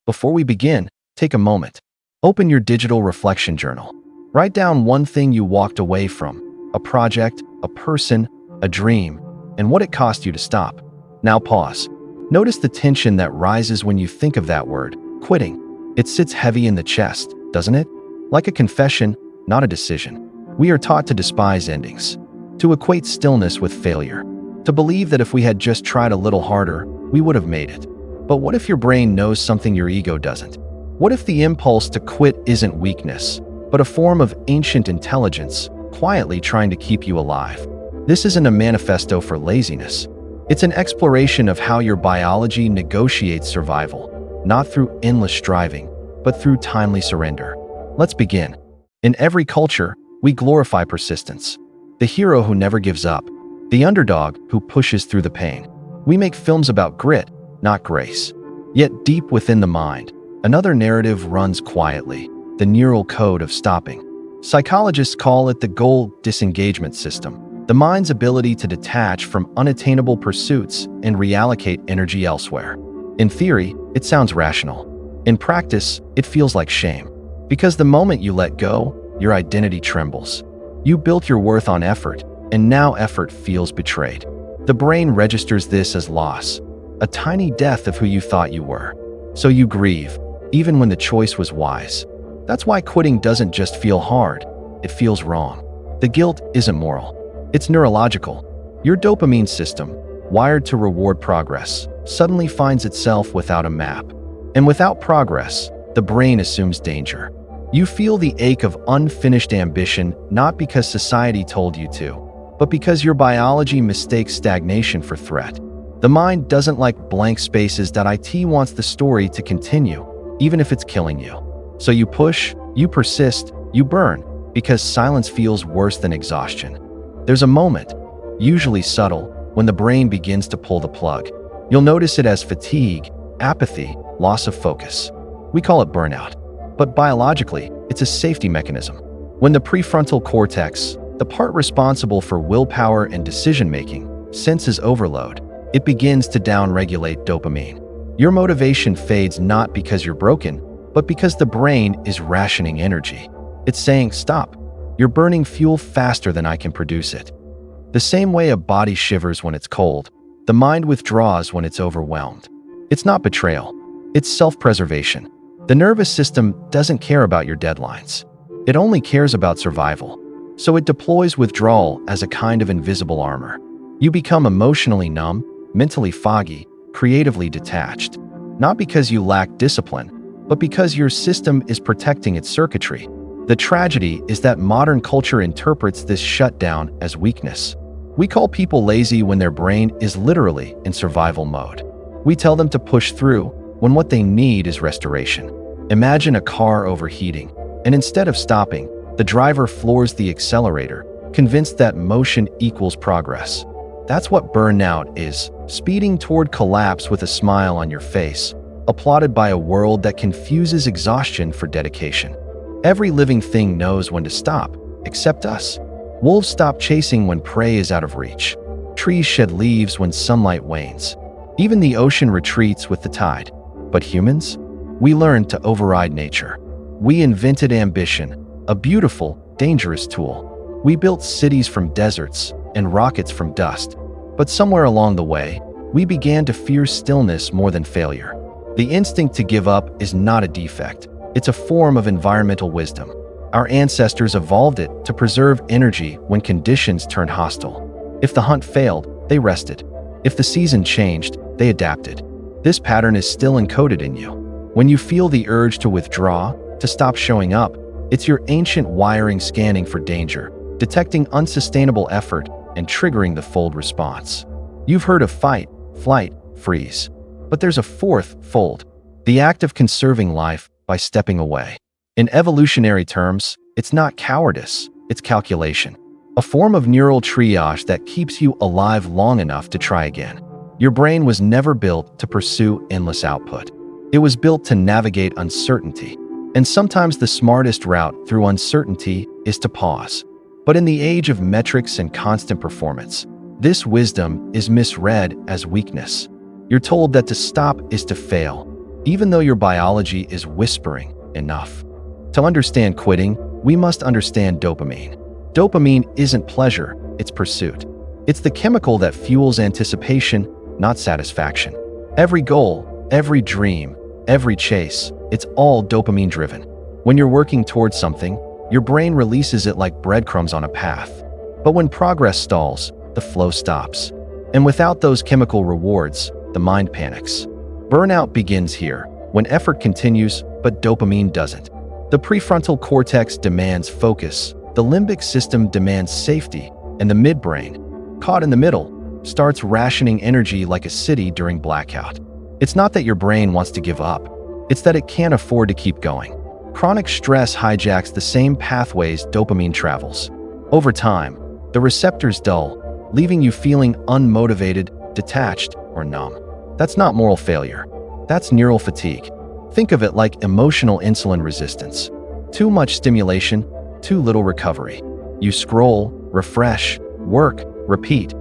Before we begin, take a moment. Open your digital reflection journal. Write down one thing you walked away from, a project, a person, a dream, and what it cost you to stop. Now pause. Notice the tension that rises when you think of that word, quitting. It sits heavy in the chest, doesn't it? Like a confession, not a decision. We are taught to despise endings, to equate stillness with failure, to believe that if we had just tried a little harder, we would have made it. But what if your brain knows something your ego doesn't? What if the impulse to quit isn't weakness, but a form of ancient intelligence, quietly trying to keep you alive? This isn't a manifesto for laziness. It's an exploration of how your biology negotiates survival, not through endless striving, but through timely surrender. Let's begin. In every culture, we glorify persistence. The hero who never gives up, the underdog who pushes through the pain. We make films about grit, not grace. Yet deep within the mind, another narrative runs quietly, the neural code of stopping. Psychologists call it the goal disengagement system, the mind's ability to detach from unattainable pursuits and reallocate energy elsewhere. In theory, it sounds rational. In practice, it feels like shame. Because the moment you let go, your identity trembles. You built your worth on effort, and now effort feels betrayed. The brain registers this as loss, a tiny death of who you thought you were. So you grieve, even when the choice was wise. That's why quitting doesn't just feel hard, it feels wrong. The guilt isn't moral, it's neurological. Your dopamine system, wired to reward progress, suddenly finds itself without a map. And without progress, the brain assumes danger. You feel the ache of unfinished ambition not because society told you to, but because your biology mistakes stagnation for threat. The mind doesn't like blank spaces. It wants the story to continue, even if it's killing you. So you push, you persist, you burn, because silence feels worse than exhaustion. There's a moment, usually subtle, when the brain begins to pull the plug. You'll notice it as fatigue, apathy, loss of focus. We call it burnout. But biologically, it's a safety mechanism. When the prefrontal cortex, the part responsible for willpower and decision-making, senses overload, it begins to downregulate dopamine. Your motivation fades not because you're broken, but because the brain is rationing energy. It's saying, stop. You're burning fuel faster than I can produce it. The same way a body shivers when it's cold, the mind withdraws when it's overwhelmed. It's not betrayal. It's self-preservation. The nervous system doesn't care about your deadlines. It only cares about survival. So it deploys withdrawal as a kind of invisible armor. You become emotionally numb, mentally foggy, creatively detached. Not because you lack discipline, but because your system is protecting its circuitry. The tragedy is that modern culture interprets this shutdown as weakness. We call people lazy when their brain is literally in survival mode. We tell them to push through when what they need is restoration. Imagine a car overheating, and instead of stopping, the driver floors the accelerator, convinced that motion equals progress. That's what burnout is, speeding toward collapse with a smile on your face, applauded by a world that confuses exhaustion for dedication. Every living thing knows when to stop, except us. Wolves stop chasing when prey is out of reach. Trees shed leaves when sunlight wanes. Even the ocean retreats with the tide. But humans? We learned to override nature. We invented ambition, a beautiful, dangerous tool. We built cities from deserts and rockets from dust. But somewhere along the way, we began to fear stillness more than failure. The instinct to give up is not a defect. It's a form of environmental wisdom. Our ancestors evolved it to preserve energy when conditions turned hostile. If the hunt failed, they rested. If the season changed, they adapted. This pattern is still encoded in you. When you feel the urge to withdraw, to stop showing up, it's your ancient wiring scanning for danger, detecting unsustainable effort, and triggering the fold response. You've heard of fight, flight, freeze. But there's a fourth fold, the act of conserving life by stepping away. In evolutionary terms, it's not cowardice, it's calculation. A form of neural triage that keeps you alive long enough to try again. Your brain was never built to pursue endless output. It was built to navigate uncertainty. And sometimes the smartest route through uncertainty is to pause. But in the age of metrics and constant performance, this wisdom is misread as weakness. You're told that to stop is to fail, even though your biology is whispering enough. To understand quitting, we must understand dopamine. Dopamine isn't pleasure, it's pursuit. It's the chemical that fuels anticipation, not satisfaction. Every goal, every dream, every chase, it's all dopamine-driven. When you're working towards something, your brain releases it like breadcrumbs on a path. But when progress stalls, the flow stops. And without those chemical rewards, the mind panics. Burnout begins here, when effort continues, but dopamine doesn't. The prefrontal cortex demands focus, the limbic system demands safety, and the midbrain, caught in the middle, starts rationing energy like a city during blackout. It's not that your brain wants to give up, it's that it can't afford to keep going. Chronic stress hijacks the same pathways dopamine travels. Over time, the receptors dull, leaving you feeling unmotivated, detached, or numb. That's not moral failure. That's neural fatigue. Think of it like emotional insulin resistance. Too much stimulation, too little recovery. You scroll, refresh, work, repeat,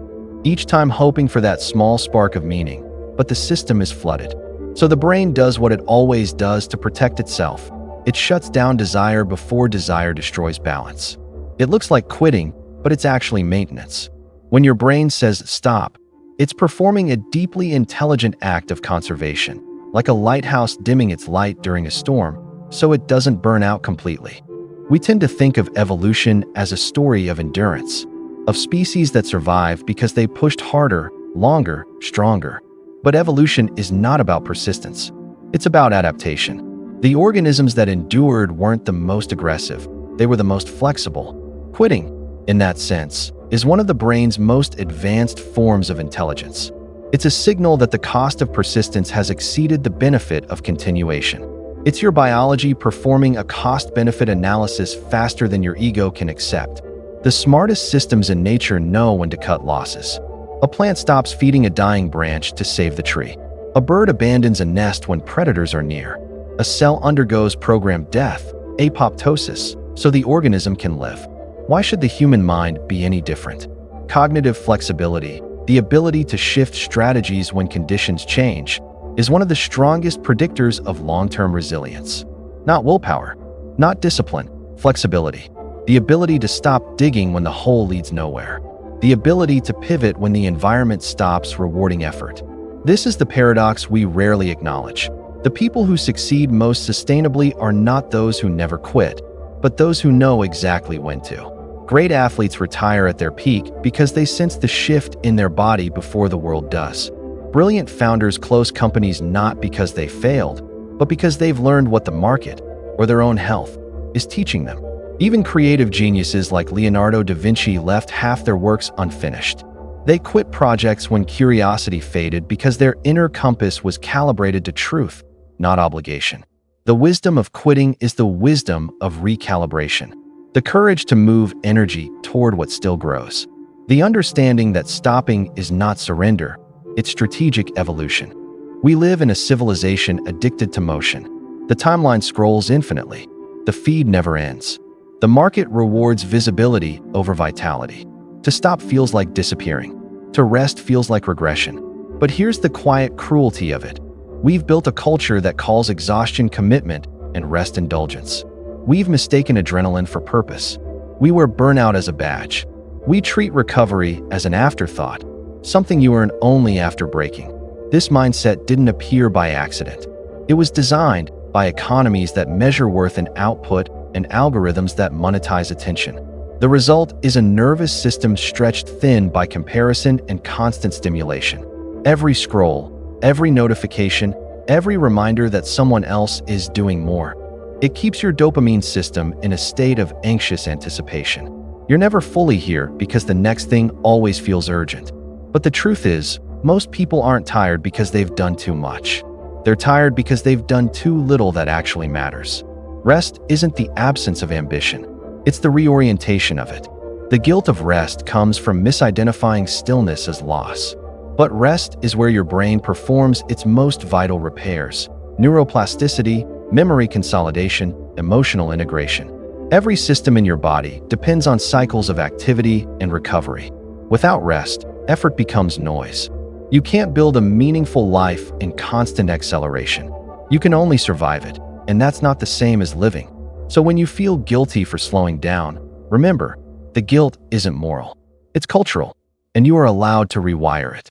each time hoping for that small spark of meaning, but the system is flooded. So the brain does what it always does to protect itself. It shuts down desire before desire destroys balance. It looks like quitting, but it's actually maintenance. When your brain says stop, it's performing a deeply intelligent act of conservation, like a lighthouse dimming its light during a storm, so it doesn't burn out completely. We tend to think of evolution as a story of endurance, of species that survived because they pushed harder, longer, stronger. But evolution is not about persistence. It's about adaptation. The organisms that endured weren't the most aggressive, they were the most flexible. Quitting, in that sense, is one of the brain's most advanced forms of intelligence. It's a signal that the cost of persistence has exceeded the benefit of continuation. It's your biology performing a cost-benefit analysis faster than your ego can accept. The smartest systems in nature know when to cut losses. A plant stops feeding a dying branch to save the tree. A bird abandons a nest when predators are near. A cell undergoes programmed death, apoptosis, so the organism can live. Why should the human mind be any different? Cognitive flexibility, the ability to shift strategies when conditions change, is one of the strongest predictors of long-term resilience. Not willpower, not discipline, flexibility. The ability to stop digging when the hole leads nowhere. The ability to pivot when the environment stops rewarding effort. This is the paradox we rarely acknowledge. The people who succeed most sustainably are not those who never quit, but those who know exactly when to. Great athletes retire at their peak because they sense the shift in their body before the world does. Brilliant founders close companies not because they failed, but because they've learned what the market, or their own health, is teaching them. Even creative geniuses like Leonardo da Vinci left half their works unfinished. They quit projects when curiosity faded because their inner compass was calibrated to truth, not obligation. The wisdom of quitting is the wisdom of recalibration. The courage to move energy toward what still grows. The understanding that stopping is not surrender, it's strategic evolution. We live in a civilization addicted to motion. The timeline scrolls infinitely. The feed never ends. The market rewards visibility over vitality. To stop feels like disappearing. To rest feels like regression. But here's the quiet cruelty of it. We've built a culture that calls exhaustion commitment and rest indulgence. We've mistaken adrenaline for purpose. We wear burnout as a badge. We treat recovery as an afterthought, something you earn only after breaking. This mindset didn't appear by accident. It was designed by economies that measure worth in output and algorithms that monetize attention. The result is a nervous system stretched thin by comparison and constant stimulation. Every scroll, every notification, every reminder that someone else is doing more. It keeps your dopamine system in a state of anxious anticipation. You're never fully here because the next thing always feels urgent. But the truth is, most people aren't tired because they've done too much. They're tired because they've done too little that actually matters. Rest isn't the absence of ambition. It's the reorientation of it. The guilt of rest comes from misidentifying stillness as loss. But rest is where your brain performs its most vital repairs: neuroplasticity, memory consolidation, emotional integration. Every system in your body depends on cycles of activity and recovery. Without rest, effort becomes noise. You can't build a meaningful life in constant acceleration. You can only survive it, and that's not the same as living. So when you feel guilty for slowing down, remember, the guilt isn't moral. It's cultural, and you are allowed to rewire it.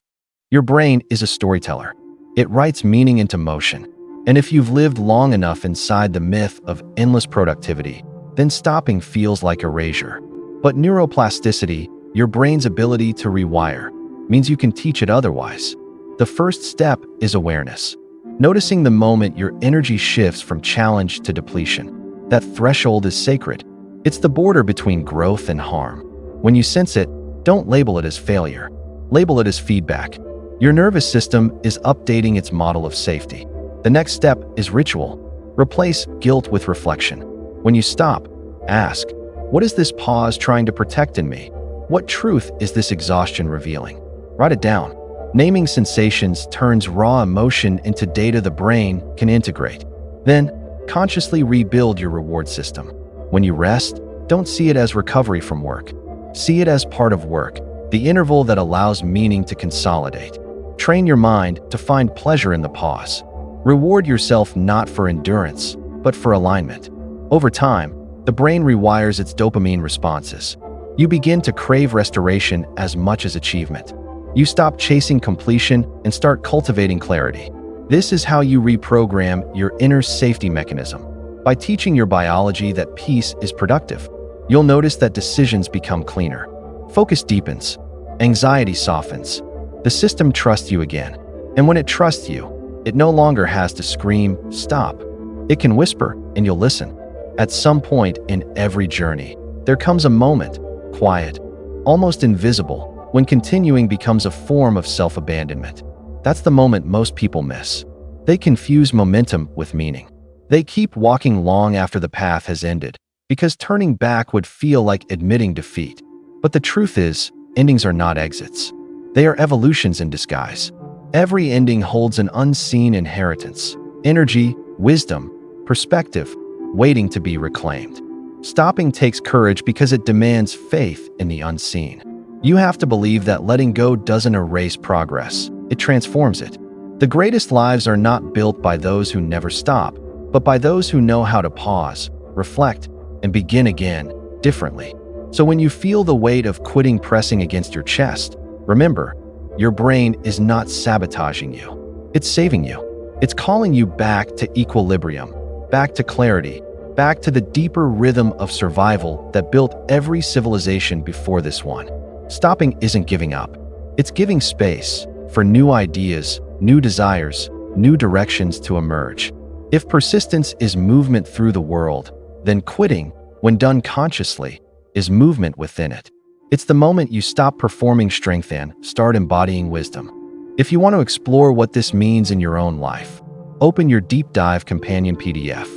Your brain is a storyteller. It writes meaning into motion. And if you've lived long enough inside the myth of endless productivity, then stopping feels like erasure. But neuroplasticity, your brain's ability to rewire, means you can teach it otherwise. The first step is awareness. Noticing the moment your energy shifts from challenge to depletion. That threshold is sacred. It's the border between growth and harm. When you sense it, don't label it as failure. Label it as feedback. Your nervous system is updating its model of safety. The next step is ritual. Replace guilt with reflection. When you stop, ask, what is this pause trying to protect in me? What truth is this exhaustion revealing? Write it down. Naming sensations turns raw emotion into data the brain can integrate. Then, consciously rebuild your reward system. When you rest, don't see it as recovery from work. See it as part of work, the interval that allows meaning to consolidate. Train your mind to find pleasure in the pause. Reward yourself not for endurance, but for alignment. Over time, the brain rewires its dopamine responses. You begin to crave restoration as much as achievement. You stop chasing completion and start cultivating clarity. This is how you reprogram your inner safety mechanism. By teaching your biology that peace is productive, you'll notice that decisions become cleaner. Focus deepens. Anxiety softens. The system trusts you again. And when it trusts you, it no longer has to scream, stop. It can whisper, and you'll listen. At some point in every journey, there comes a moment, quiet, almost invisible, when continuing becomes a form of self-abandonment. That's the moment most people miss. They confuse momentum with meaning. They keep walking long after the path has ended, because turning back would feel like admitting defeat. But the truth is, endings are not exits. They are evolutions in disguise. Every ending holds an unseen inheritance, energy, wisdom, perspective, waiting to be reclaimed. Stopping takes courage because it demands faith in the unseen. You have to believe that letting go doesn't erase progress, it transforms it. The greatest lives are not built by those who never stop, but by those who know how to pause, reflect, and begin again, differently. So when you feel the weight of quitting pressing against your chest, remember, your brain is not sabotaging you. It's saving you. It's calling you back to equilibrium, back to clarity, back to the deeper rhythm of survival that built every civilization before this one. Stopping isn't giving up. It's giving space for new ideas, new desires, new directions to emerge. If persistence is movement through the world, then quitting, when done consciously, is movement within it. It's the moment you stop performing strength and start embodying wisdom. If you want to explore what this means in your own life, open your Deep Dive Companion PDF.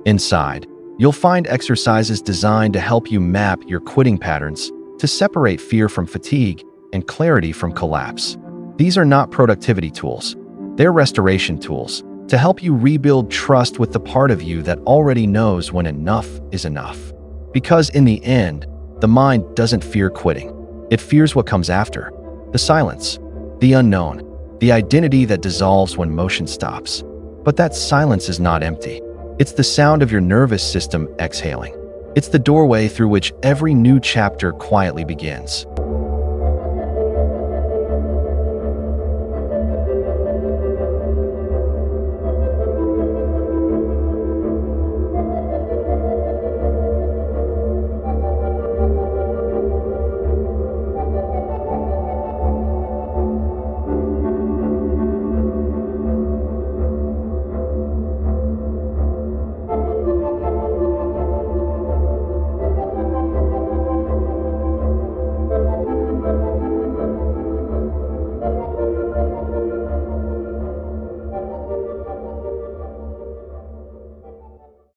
Inside, you'll find exercises designed to help you map your quitting patterns to separate fear from fatigue and clarity from collapse. These are not productivity tools. They're restoration tools to help you rebuild trust with the part of you that already knows when enough is enough. Because in the end, the mind doesn't fear quitting. It fears what comes after. The silence, the unknown, the identity that dissolves when motion stops. But that silence is not empty. It's the sound of your nervous system exhaling. It's the doorway through which every new chapter quietly begins.